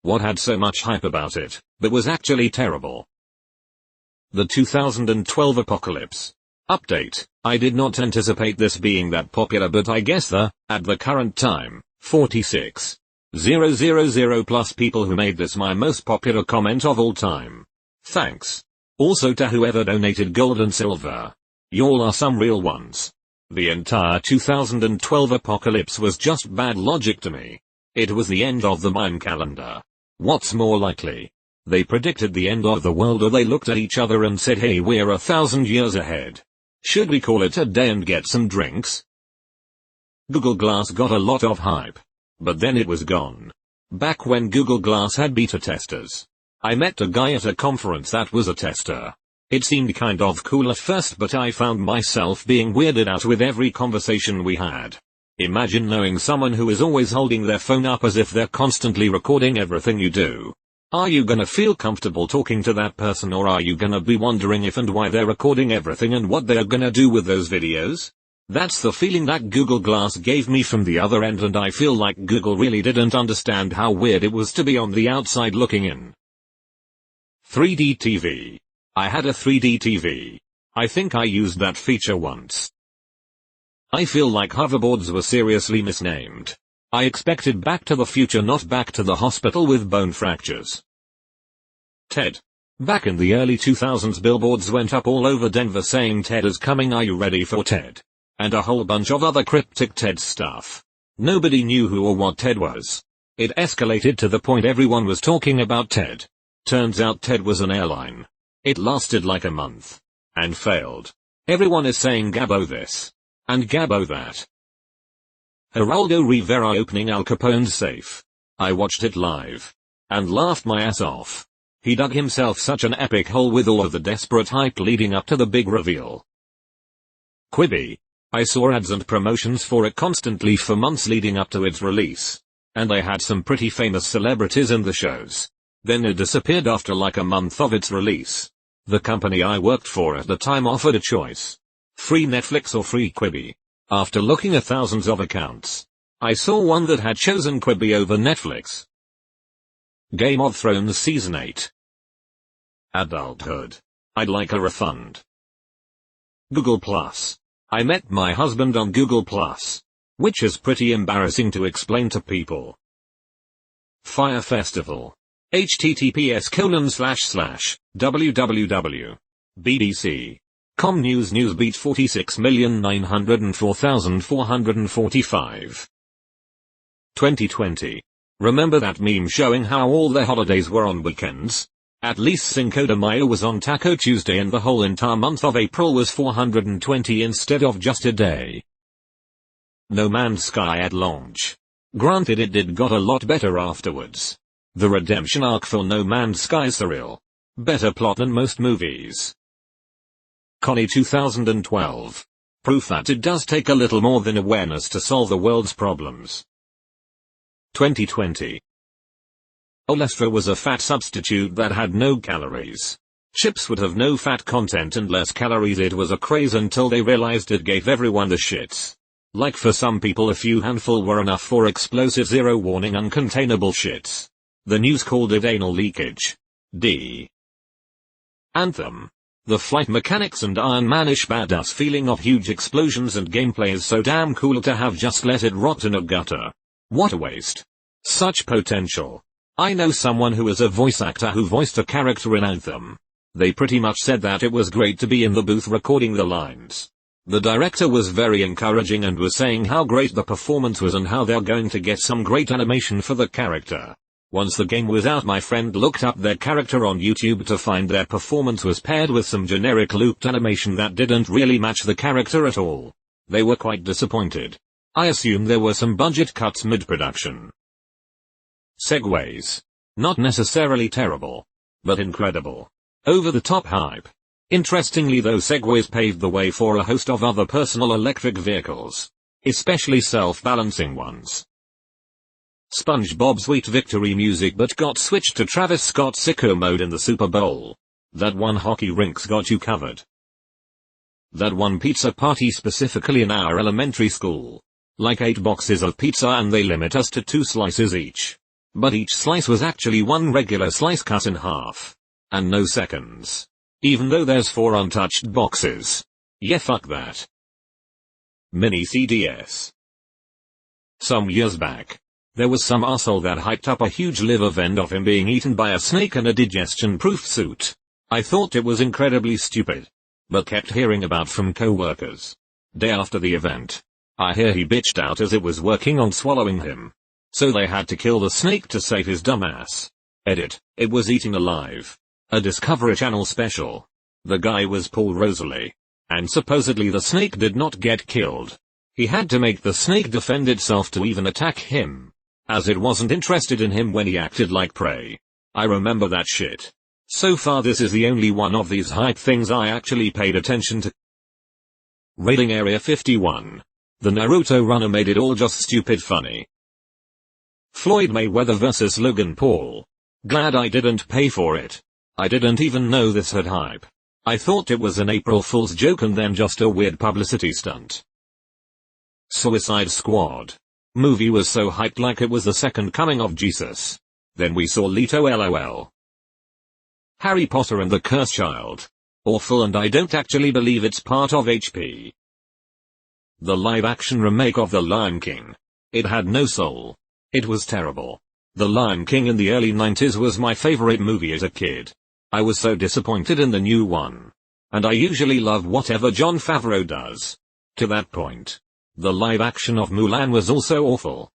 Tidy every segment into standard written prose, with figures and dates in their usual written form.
What had so much hype about it, but was actually terrible? The 2012 apocalypse. Update. I did not anticipate this being that popular, but I guess at the current time, 46,000 plus people who made this my most popular comment of all time. Thanks. Also to whoever donated gold and silver. Y'all are some real ones. The entire 2012 apocalypse was just bad logic to me. It was the end of the Mayan calendar. What's more likely? They predicted the end of the world, or they looked at each other and said, hey, we're 1,000 years ahead. Should we call it a day and get some drinks? Google Glass got a lot of hype. But then it was gone. Back when Google Glass had beta testers. I met a guy at a conference that was a tester. It seemed kind of cool at first, but I found myself being weirded out with every conversation we had. Imagine knowing someone who is always holding their phone up as if they're constantly recording everything you do. Are you gonna feel comfortable talking to that person, or are you gonna be wondering if and why they're recording everything and what they're gonna do with those videos? That's the feeling that Google Glass gave me from the other end, and I feel like Google really didn't understand how weird it was to be on the outside looking in. 3D TV. I had a 3D TV. I think I used that feature once. I feel like hoverboards were seriously misnamed. I expected Back to the Future, not Back to the Hospital with bone fractures. TED. Back in the early 2000s, billboards went up all over Denver saying TED is coming, are you ready for TED? And a whole bunch of other cryptic TED stuff. Nobody knew who or what TED was. It escalated to the point everyone was talking about TED. Turns out TED was an airline. It lasted like a month. And failed. Everyone is saying Gabbo this. And Gabbo that. Geraldo Rivera opening Al Capone's safe. I watched it live. And laughed my ass off. He dug himself such an epic hole with all of the desperate hype leading up to the big reveal. Quibi. I saw ads and promotions for it constantly for months leading up to its release. And I had some pretty famous celebrities in the shows. Then it disappeared after like a month of its release. The company I worked for at the time offered a choice. Free Netflix or free Quibi. After looking at thousands of accounts, I saw one that had chosen Quibi over Netflix. Game of Thrones Season 8. Adulthood. I'd like a refund. Google Plus. I met my husband on Google Plus, which is pretty embarrassing to explain to people. Fire Festival. https://www.bbc.com News Newsbeat 46,904,445. 2020. Remember that meme showing how all the holidays were on weekends? At least Cinco de Mayo was on Taco Tuesday and the whole entire month of April was 420 instead of just a day. No Man's Sky at launch. Granted, it did got a lot better afterwards. The redemption arc for No Man's Sky is surreal. Better plot than most movies. Connie 2012. Proof that it does take a little more than awareness to solve the world's problems. 2020. Olestra was a fat substitute that had no calories. Chips would have no fat content and less calories. It was a craze until they realized it gave everyone the shits. Like for some people a few handful were enough for explosive zero warning uncontainable shits. The news called it anal leakage. D. Anthem. The flight mechanics and Iron Man-ish badass feeling of huge explosions and gameplay is so damn cool to have just let it rot in a gutter. What a waste. Such potential. I know someone who is a voice actor who voiced a character in Anthem. They pretty much said that it was great to be in the booth recording the lines. The director was very encouraging and was saying how great the performance was and how they're going to get some great animation for the character. Once the game was out, my friend looked up their character on YouTube to find their performance was paired with some generic looped animation that didn't really match the character at all. They were quite disappointed. I assume there were some budget cuts mid-production. Segways. Not necessarily terrible, but incredible. Over-the-top hype. Interestingly though, Segways paved the way for a host of other personal electric vehicles. Especially self-balancing ones. SpongeBob Sweet Victory music but got switched to Travis Scott sicko mode in the Super Bowl. That one hockey rink's got you covered. That one pizza party specifically in our elementary school. Like 8 boxes of pizza and they limit us to 2 slices each. But each slice was actually one regular slice cut in half. And no seconds. Even though there's 4 untouched boxes. Yeah, fuck that. Mini CDS. Some years back, there was some asshole that hyped up a huge live event of him being eaten by a snake in a digestion-proof suit. I thought it was incredibly stupid, but kept hearing about from co-workers. Day after the event, I hear he bitched out as it was working on swallowing him. So they had to kill the snake to save his dumbass. Edit, it was eaten alive. A Discovery Channel special. The guy was Paul Rosalie. And supposedly the snake did not get killed. He had to make the snake defend itself to even attack him, as it wasn't interested in him when he acted like prey. I remember that shit. So far this is the only one of these hype things I actually paid attention to. Raiding Area 51. The Naruto runner made it all just stupid funny. Floyd Mayweather vs Logan Paul. Glad I didn't pay for it. I didn't even know this had hype. I thought it was an April Fool's joke and then just a weird publicity stunt. Suicide Squad. Movie was so hyped like it was the second coming of Jesus. Then we saw Leto LOL. Harry Potter and the Cursed Child. Awful, and I don't actually believe it's part of HP. The live-action remake of The Lion King. It had no soul. It was terrible. The Lion King in the early 90s was my favorite movie as a kid. I was so disappointed in the new one. And I usually love whatever Jon Favreau does. To that point. The live action of Mulan was also awful.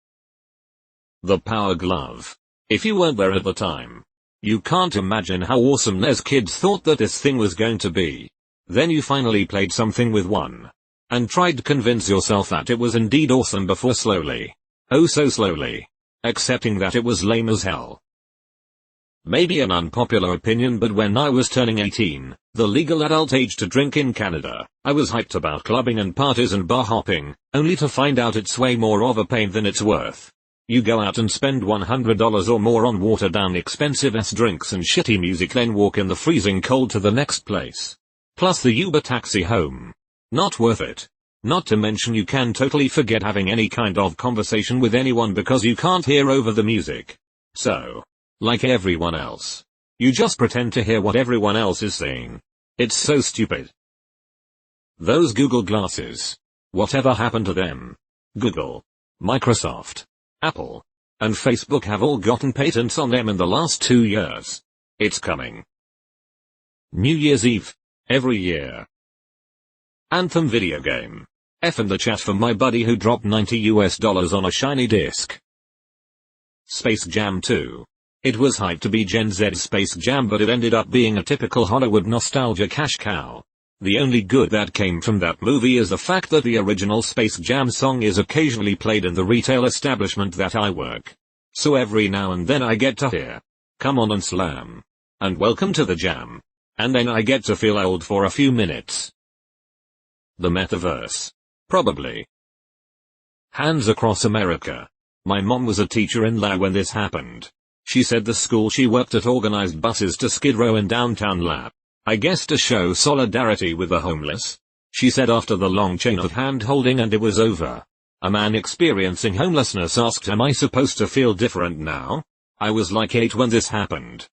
The Power Glove. If you weren't there at the time, you can't imagine how awesome Les kids thought that this thing was going to be. Then you finally played something with one. And tried to convince yourself that it was indeed awesome before slowly, oh so slowly, accepting that it was lame as hell. Maybe an unpopular opinion, but when I was turning 18, the legal adult age to drink in Canada, I was hyped about clubbing and parties and bar hopping, only to find out it's way more of a pain than it's worth. You go out and spend $100 or more on watered down expensive ass drinks and shitty music, then walk in the freezing cold to the next place. Plus the Uber taxi home. Not worth it. Not to mention you can totally forget having any kind of conversation with anyone because you can't hear over the music. So, like everyone else, you just pretend to hear what everyone else is saying. It's so stupid. Those Google glasses. Whatever happened to them? Google, Microsoft, Apple, and Facebook have all gotten patents on them in the last 2 years. It's coming. New Year's Eve. Every year. Anthem video game. F in the chat for my buddy who dropped $90 on a shiny disc. Space Jam 2. It was hyped to be Gen Z's Space Jam, but it ended up being a typical Hollywood nostalgia cash cow. The only good that came from that movie is the fact that the original Space Jam song is occasionally played in the retail establishment that I work. So every now and then I get to hear, "Come on and slam," and "Welcome to the Jam." And then I get to feel old for a few minutes. The metaverse. Probably. Hands across America. My mom was a teacher in La when this happened. She said the school she worked at organized buses to Skid Row in downtown La. I guess to show solidarity with the homeless. She said after the long chain of hand-holding and it was over, a man experiencing homelessness asked, "Am I supposed to feel different now?" I was like 8 when this happened.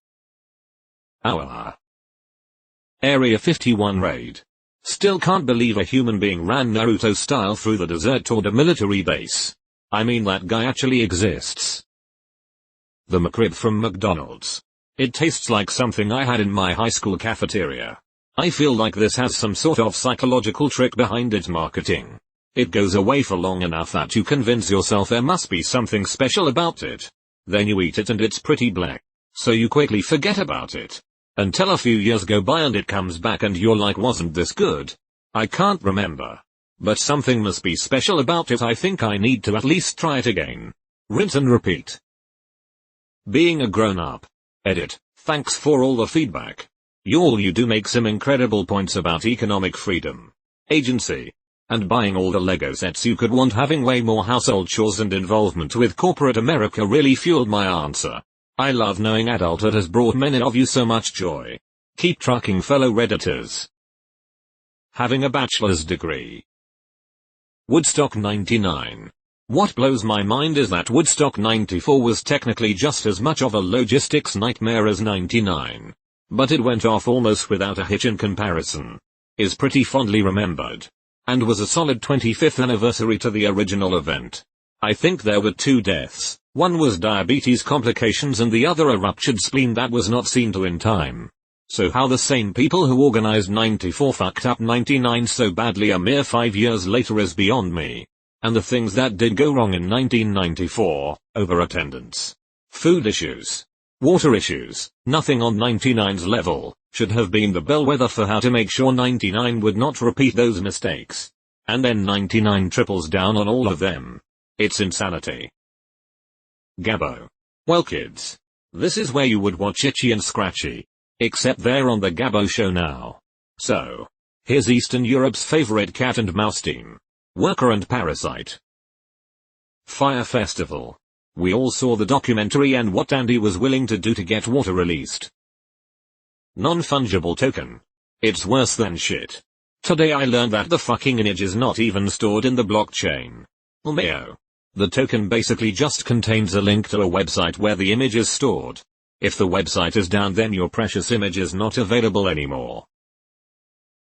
Area 51 raid. Still can't believe a human being ran Naruto style through the desert toward a military base. I mean, that guy actually exists. The McRib from McDonald's. It tastes like something I had in my high school cafeteria. I feel like this has some sort of psychological trick behind its marketing. It goes away for long enough that you convince yourself there must be something special about it. Then you eat it and it's pretty black. So you quickly forget about it. Until a few years go by and it comes back and you're like, wasn't this good? I can't remember. But something must be special about it. I think I need to at least try it again. Rinse and repeat. Being a grown-up. Edit. Thanks for all the feedback. You do make some incredible points about economic freedom, agency, and buying all the Lego sets you could want. Having way more household chores and involvement with corporate America really fueled my answer. I love knowing adulthood has brought many of you so much joy. Keep trucking, fellow Redditors. Having a bachelor's degree. Woodstock 99. What blows my mind is that Woodstock 94 was technically just as much of a logistics nightmare as 99. But it went off almost without a hitch in comparison. Is pretty fondly remembered. And was a solid 25th anniversary to the original event. I think there were 2 deaths, one was diabetes complications and the other a ruptured spleen that was not seen to in time. So how the same people who organized 94 fucked up 99 so badly a mere 5 years later is beyond me. And the things that did go wrong in 1994, over attendance, food issues, water issues, nothing on 99's level, should have been the bellwether for how to make sure 99 would not repeat those mistakes. And then 99 triples down on all of them. It's insanity. Gabbo. Well kids, this is where you would watch Itchy and Scratchy. Except they're on the Gabbo show now. So, here's Eastern Europe's favorite cat and mouse team. Worker and Parasite. Fire Festival. We all saw the documentary and what Andy was willing to do to get water released. Non-fungible token. It's worse than shit. Today I learned that the fucking image is not even stored in the blockchain. LMAO. The token basically just contains a link to a website where the image is stored. If the website is down then your precious image is not available anymore.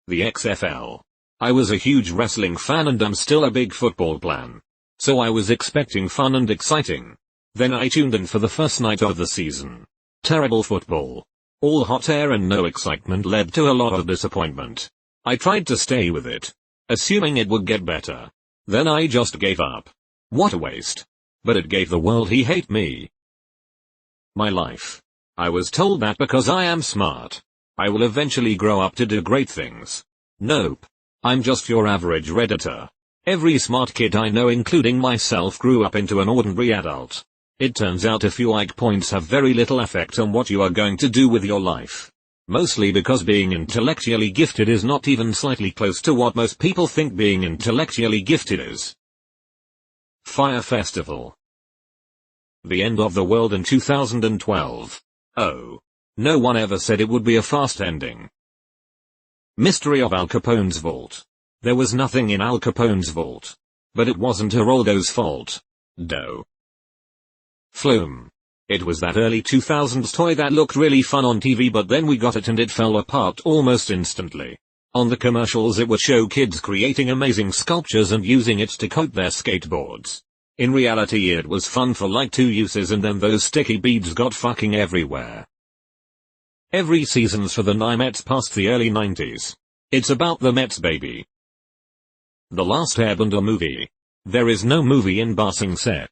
The XFL. I was a huge wrestling fan and I'm still a big football fan. So I was expecting fun and exciting. Then I tuned in for the first night of the season. Terrible football. All hot air and no excitement led to a lot of disappointment. I tried to stay with it, assuming it would get better. Then I just gave up. What a waste. But it gave the world he hate me. My life. I was told that because I am smart, I will eventually grow up to do great things. Nope. I'm just your average Redditor. Every smart kid I know including myself grew up into an ordinary adult. It turns out a few IQ points have very little effect on what you are going to do with your life. Mostly because being intellectually gifted is not even slightly close to what most people think being intellectually gifted is. Fire Festival. The end of the world in 2012. Oh. No one ever said it would be a fast ending. Mystery of Al Capone's vault. There was nothing in Al Capone's vault. But it wasn't Geraldo's fault. Doe. Flume. It was that early 2000s toy that looked really fun on TV but then we got it and it fell apart almost instantly. On the commercials it would show kids creating amazing sculptures and using it to coat their skateboards. In reality it was fun for like 2 uses and then those sticky beads got fucking everywhere. Every seasons for the Mets past the early 90s. It's about the Mets baby. The Last Airbender movie. There is no movie in Ba Sing Se.